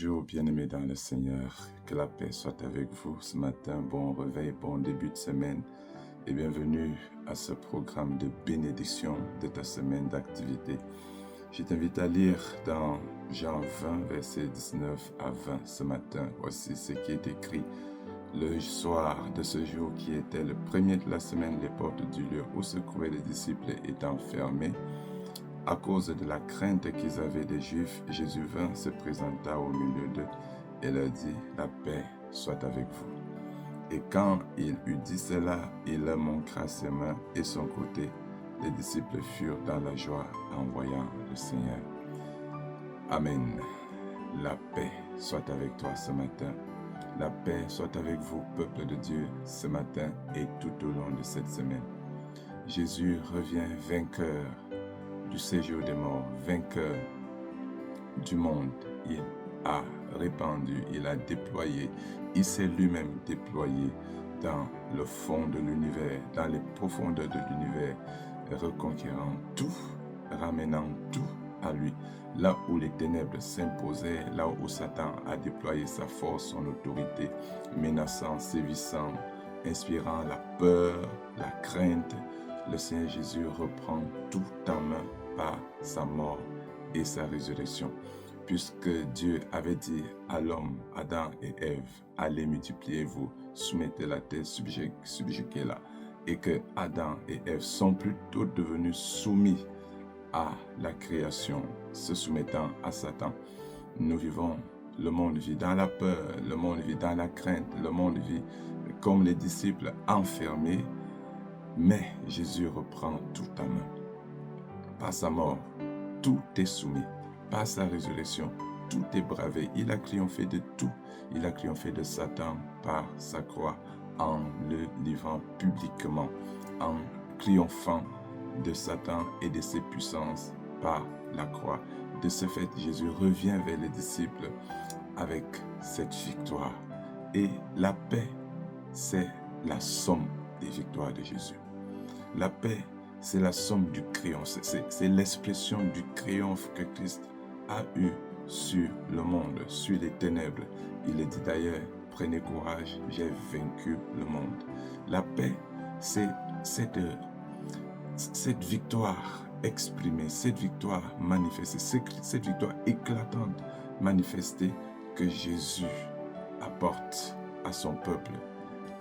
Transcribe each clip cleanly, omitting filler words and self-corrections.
Bonjour bien-aimés dans le Seigneur, que la paix soit avec vous ce matin, bon réveil, bon début de semaine et bienvenue à ce programme de bénédiction de ta semaine d'activité. Je t'invite à lire dans Jean 20, versets 19 à 20 ce matin. Voici ce qui est écrit. Le soir de ce jour qui était le premier de la semaine, les portes du lieu où se trouvaient les disciples étant fermées, à cause de la crainte qu'ils avaient des Juifs, Jésus vint, se présenta au milieu d'eux et leur dit, la paix soit avec vous. Et quand il eut dit cela, il leur montra ses mains et son côté. Les disciples furent dans la joie en voyant le Seigneur. Amen. La paix soit avec toi ce matin. La paix soit avec vous, peuple de Dieu, ce matin et tout au long de cette semaine. Jésus revient vainqueur du séjour des morts, vainqueur du monde. Il a répandu, il a déployé, il s'est lui-même déployé dans le fond de l'univers, dans les profondeurs de l'univers, reconquérant tout, ramenant tout à lui. Là où les ténèbres s'imposaient, là où Satan a déployé sa force, son autorité, menaçant, sévissant, inspirant la peur, la crainte, le Seigneur Jésus reprend tout en main par sa mort et sa résurrection. Puisque Dieu avait dit à l'homme, Adam et Ève, allez multipliez-vous, soumettez la terre, subjuguez-la, et que Adam et Ève sont plutôt devenus soumis à la création, se soumettant à Satan. Nous vivons, le monde vit dans la peur, le monde vit dans la crainte, le monde vit comme les disciples enfermés, mais Jésus reprend tout en main. Par sa mort, tout est soumis. Par sa résurrection, tout est bravé. Il a triomphé de tout. Il a triomphé de Satan par sa croix en le livrant publiquement, en triomphant de Satan et de ses puissances par la croix. De ce fait, Jésus revient vers les disciples avec cette victoire. Et la paix, c'est la somme des victoires de Jésus. La paix, c'est la somme du triomphe, c'est l'expression du triomphe que Christ a eu sur le monde, sur les ténèbres. Il est dit d'ailleurs, prenez courage, j'ai vaincu le monde. La paix, c'est cette victoire exprimée, cette victoire manifestée, cette victoire éclatante manifestée que Jésus apporte à son peuple.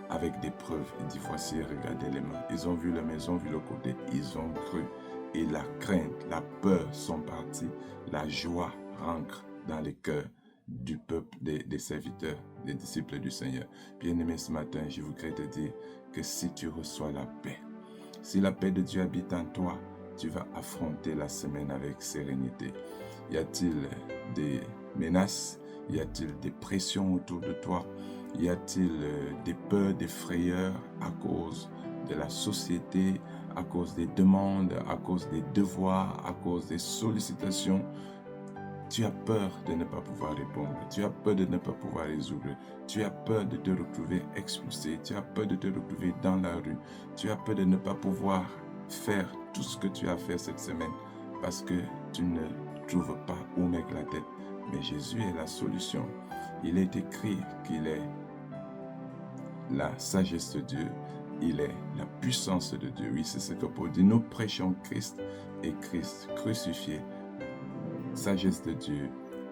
Avec des preuves, il dit, voici, regardez les mains. Ils ont vu les mains, ils ont vu le côté, ils ont cru. Et la crainte, la peur sont partis. La joie rentre dans les cœurs du peuple, des serviteurs, des disciples du Seigneur. Bien-aimés, ce matin, je voudrais te dire que si tu reçois la paix, si la paix de Dieu habite en toi, tu vas affronter la semaine avec sérénité. Y a-t-il des menaces? Y a-t-il des pressions autour de toi? Y a-t-il des peurs, des frayeurs à cause de la société, à cause des demandes, à cause des devoirs, à cause des sollicitations? Tu as peur de ne pas pouvoir répondre, tu as peur de ne pas pouvoir résoudre, tu as peur de te retrouver expulsé, tu as peur de te retrouver dans la rue, tu as peur de ne pas pouvoir faire tout ce que tu as fait cette semaine parce que tu ne trouves pas où mettre la tête. Mais Jésus est la solution. Il est écrit qu'il est la sagesse de Dieu, il est la puissance de Dieu. Oui, c'est ce que Paul dit. Nous prêchons Christ et Christ crucifié. Sagesse de Dieu,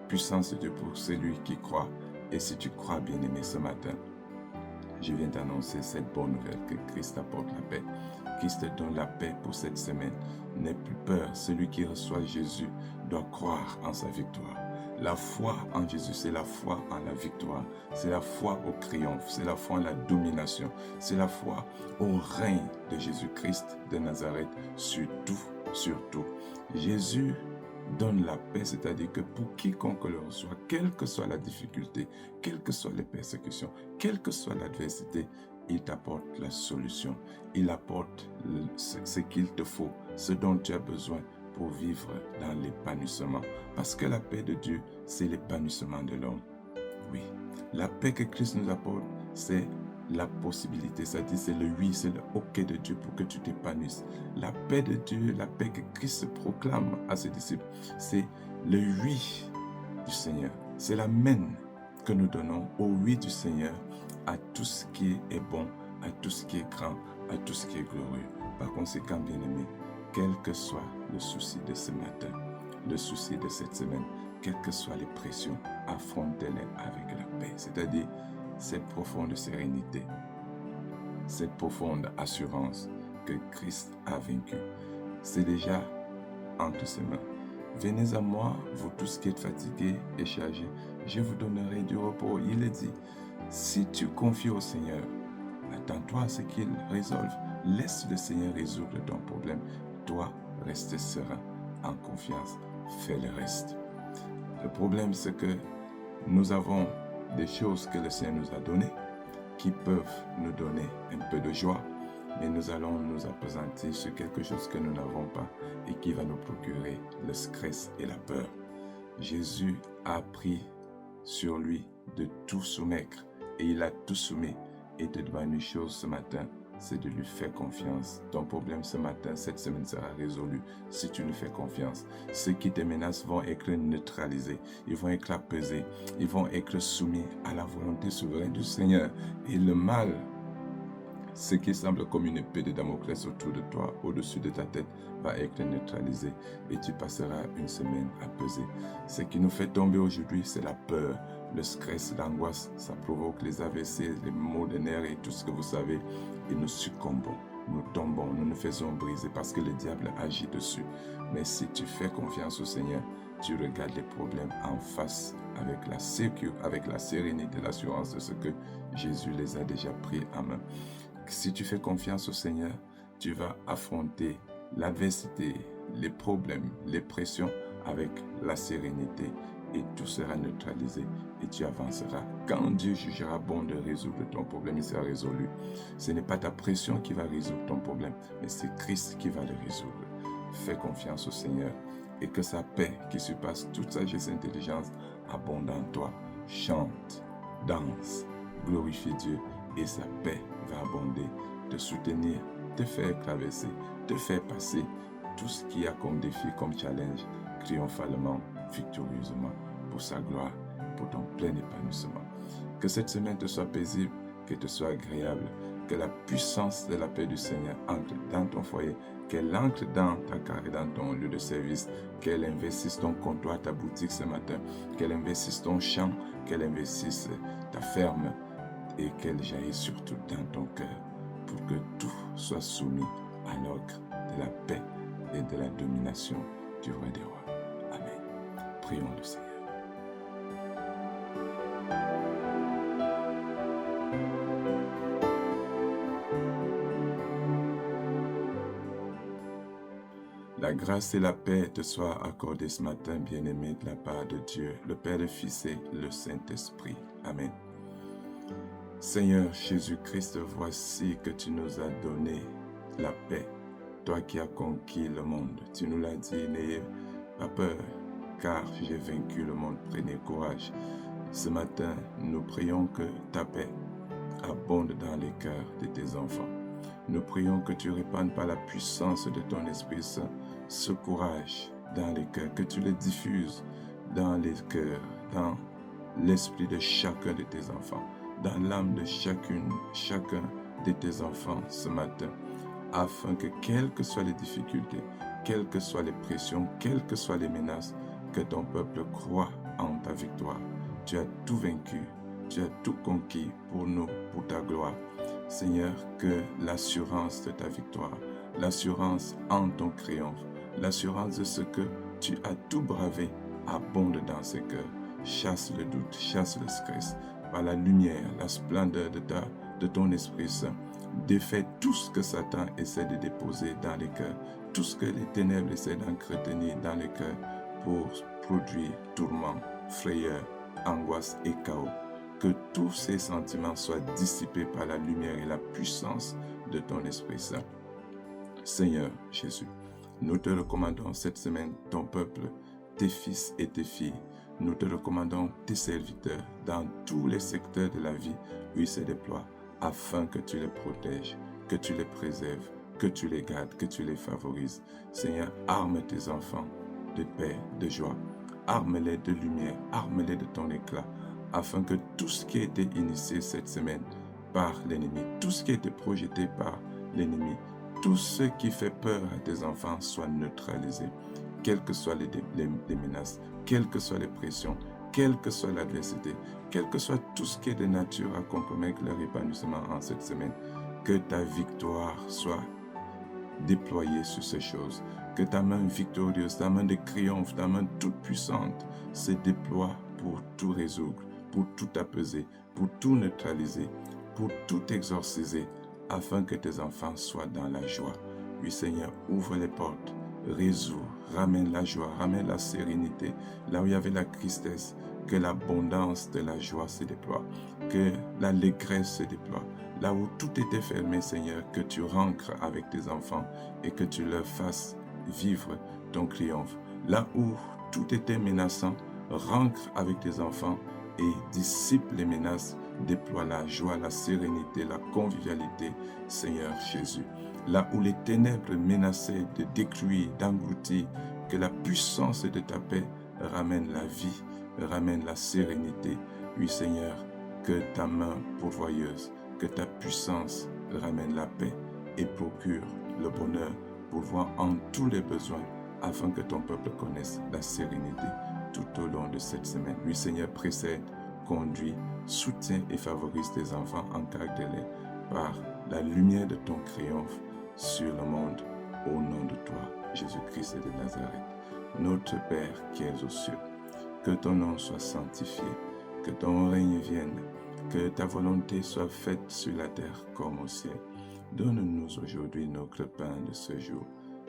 puissance de Dieu pour celui qui croit. Et si tu crois, bien-aimé, ce matin, je viens t'annoncer cette bonne nouvelle que Christ apporte la paix. Christ te donne la paix pour cette semaine. N'aie plus peur. Celui qui reçoit Jésus doit croire en sa victoire. La foi en Jésus, c'est la foi en la victoire. C'est la foi au triomphe. C'est la foi en la domination. C'est la foi au règne de Jésus-Christ de Nazareth sur tout. Jésus donne la paix, c'est-à-dire que pour quiconque le reçoit, quelle que soit la difficulté, quelles que soient les persécutions, quelle que soit l'adversité, il t'apporte la solution. Il apporte ce qu'il te faut, ce dont tu as besoin pour vivre dans l'épanouissement. Parce que la paix de Dieu, c'est l'épanouissement de l'homme. Oui, la paix que Christ nous apporte, c'est la possibilité, c'est-à-dire c'est le oui, c'est le ok de Dieu pour que tu t'épanouisses. La paix de Dieu, la paix que Christ proclame à ses disciples, c'est le oui du Seigneur. C'est l'amen que nous donnons au oui du Seigneur à tout ce qui est bon, à tout ce qui est grand, à tout ce qui est glorieux. Par conséquent, bien-aimés, quel que soit le souci de ce matin, le souci de cette semaine, quelles que soient les pressions, affrontez-les avec la paix, c'est-à-dire cette profonde sérénité, cette profonde assurance que Christ a vaincu. C'est déjà entre ses mains. Venez à moi, vous tous qui êtes fatigués et chargés, je vous donnerai du repos. Il est dit, si tu confies au Seigneur, attends-toi à ce qu'il résolve. Laisse le Seigneur résoudre ton problème. Toi, reste serein, en confiance, fais le reste. Le problème, c'est que nous avons des choses que le Seigneur nous a données qui peuvent nous donner un peu de joie, mais nous allons nous appesantir sur quelque chose que nous n'avons pas et qui va nous procurer le stress et la peur. Jésus a pris sur lui de tout soumettre et il a tout soumis. Et te demande une chose ce matin, c'est de lui faire confiance. Ton problème ce matin, cette semaine sera résolu si tu lui fais confiance. Ceux qui te menacent vont être neutralisés, ils vont être apaisés, ils vont être soumis à la volonté souveraine du Seigneur. Et le mal, ce qui semble comme une épée de Damoclès autour de toi, au-dessus de ta tête, va être neutralisé et tu passeras une semaine apaisée. Ce qui nous fait tomber aujourd'hui, c'est la peur, le stress, l'angoisse. Ça provoque les AVC, les maux de nerfs et tout ce que vous savez. Et nous succombons, nous tombons, nous nous faisons briser parce que le diable agit dessus. Mais si tu fais confiance au Seigneur, tu regardes les problèmes en face avec la sérénité, l'assurance de ce que Jésus les a déjà pris en main. Si tu fais confiance au Seigneur, tu vas affronter l'adversité, les problèmes, les pressions avec la sérénité et tout sera neutralisé et tu avanceras. Quand Dieu jugera bon de résoudre ton problème, il sera résolu. Ce n'est pas ta pression qui va résoudre ton problème, mais c'est Christ qui va le résoudre. Fais confiance au Seigneur et que sa paix qui surpasse toute sagesse et intelligence abonde en toi. Chante, danse, glorifie Dieu et sa paix va abonder, te soutenir, te faire traverser, te faire passer tout ce qu'il y a comme défi, comme challenge, triomphalement, victorieusement, pour sa gloire, pour ton plein épanouissement. Que cette semaine te soit paisible, qu'elle te soit agréable, que la puissance de la paix du Seigneur entre dans ton foyer, qu'elle entre dans ta carrière, dans ton lieu de service, qu'elle investisse ton comptoir, ta boutique ce matin, qu'elle investisse ton champ, qu'elle investisse ta ferme, et qu'elle jaillisse surtout dans ton cœur pour que tout soit soumis à l'ordre de la paix et de la domination du roi des rois. Amen. Prions le Seigneur. La grâce et la paix te soient accordées ce matin, bien-aimé, de la part de Dieu, le Père, le Fils et le Saint-Esprit. Amen. Seigneur Jésus-Christ, voici que tu nous as donné la paix, toi qui as conquis le monde. Tu nous l'as dit, n'ayez pas peur, car j'ai vaincu le monde. Prenez courage. Ce matin, nous prions que ta paix abonde dans les cœurs de tes enfants. Nous prions que tu répandes par la puissance de ton Esprit Saint ce courage dans les cœurs, que tu le diffuses dans les cœurs, dans l'esprit de chacun de tes enfants, dans l'âme de chacun de tes enfants ce matin, afin que quelles que soient les difficultés, quelles que soient les pressions, quelles que soient les menaces, que ton peuple croit en ta victoire. Tu as tout vaincu, tu as tout conquis pour nous, pour ta gloire. Seigneur, que l'assurance de ta victoire, l'assurance en ton triomphe, l'assurance de ce que tu as tout bravé abonde dans ces cœurs. Chasse le doute, chasse le stress, par la lumière, la splendeur de ton Esprit Saint. Défais tout ce que Satan essaie de déposer dans les cœurs, tout ce que les ténèbres essaient d'entretenir dans les cœurs pour produire tourment, frayeur, angoisse et chaos. Que tous ces sentiments soient dissipés par la lumière et la puissance de ton Esprit Saint. Seigneur Jésus, nous te recommandons cette semaine ton peuple, tes fils et tes filles. Nous te recommandons tes serviteurs dans tous les secteurs de la vie où ils se déploient, afin que tu les protèges, que tu les préserves, que tu les gardes, que tu les favorises. Seigneur, arme tes enfants de paix, de joie. arme-les de lumière, arme-les de ton éclat, afin que tout ce qui a été initié cette semaine par l'ennemi, tout ce qui a été projeté par l'ennemi, tout ce qui fait peur à tes enfants soit neutralisé, quelles que soient les menaces, quelles que soient les pressions, quelle que soit l'adversité, quel que soit tout ce qui est de nature à compromettre leur épanouissement en cette semaine, que ta victoire soit déployée sur ces choses, que ta main victorieuse, ta main de triomphe, ta main toute puissante se déploie pour tout résoudre, pour tout apaiser, pour tout neutraliser, pour tout exorciser, afin que tes enfants soient dans la joie. Oui Seigneur, ouvre les portes, résous, ramène la joie, ramène la sérénité, là où il y avait la tristesse, que l'abondance de la joie se déploie, que l'allégresse se déploie. Là où tout était fermé, Seigneur, que tu rentres avec tes enfants et que tu leur fasses vivre ton triomphe. Là où tout était menaçant, rentre avec tes enfants et dissipe les menaces, déploie la joie, la sérénité, la convivialité, Seigneur Jésus. Là où les ténèbres menaçaient de détruire, d'engloutir, que la puissance de ta paix ramène la vie, ramène la sérénité. Oui, Seigneur, que ta main pourvoyeuse, que ta puissance ramène la paix et procure le bonheur, pourvoir en tous les besoins, afin que ton peuple connaisse la sérénité tout au long de cette semaine. Oui, Seigneur, précède, conduit, soutient et favorise tes enfants, encadre-les par la lumière de ton triomphe sur le monde, au nom de toi, Jésus-Christ de Nazareth. Notre Père qui es aux cieux, que ton nom soit sanctifié, que ton règne vienne, que ta volonté soit faite sur la terre comme au ciel. Donne-nous aujourd'hui notre pain de ce jour.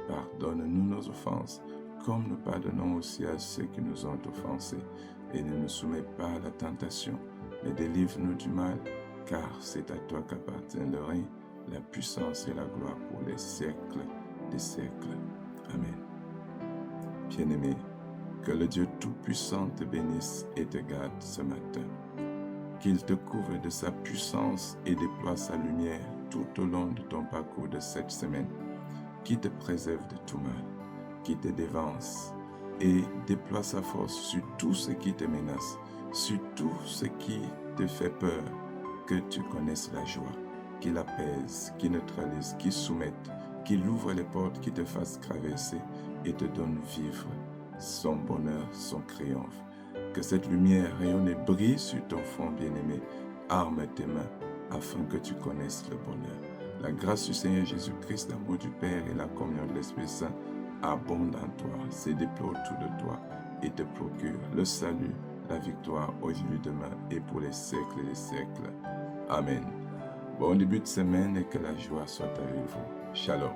Pardonne-nous nos offenses, comme nous pardonnons aussi à ceux qui nous ont offensés. Et ne nous soumets pas à la tentation, mais délivre-nous du mal, car c'est à toi qu'appartient le règne, la puissance et la gloire pour les siècles des siècles. Amen. Bien-aimé, que le Dieu Tout-Puissant te bénisse et te garde ce matin. Qu'il te couvre de sa puissance et déploie sa lumière tout au long de ton parcours de cette semaine. Qu'il te préserve de tout mal, qu'il te dévance et déploie sa force sur tout ce qui te menace, sur tout ce qui te fait peur, que tu connaisses la joie, qu'il apaise, qu'il neutralise, qu'il soumette, qu'il ouvre les portes, qu'il te fasse traverser et te donne vivre son bonheur, son triomphe. Que cette lumière rayonne et brille sur ton front bien-aimé. Arme tes mains afin que tu connaisses le bonheur. La grâce du Seigneur Jésus-Christ, l'amour du Père et la communion de l'Esprit Saint abondent en toi, se déploient autour de toi et te procurent le salut, la victoire aujourd'hui, demain et pour les siècles et les siècles. Amen. Bon début de semaine et que la joie soit avec vous. Shalom.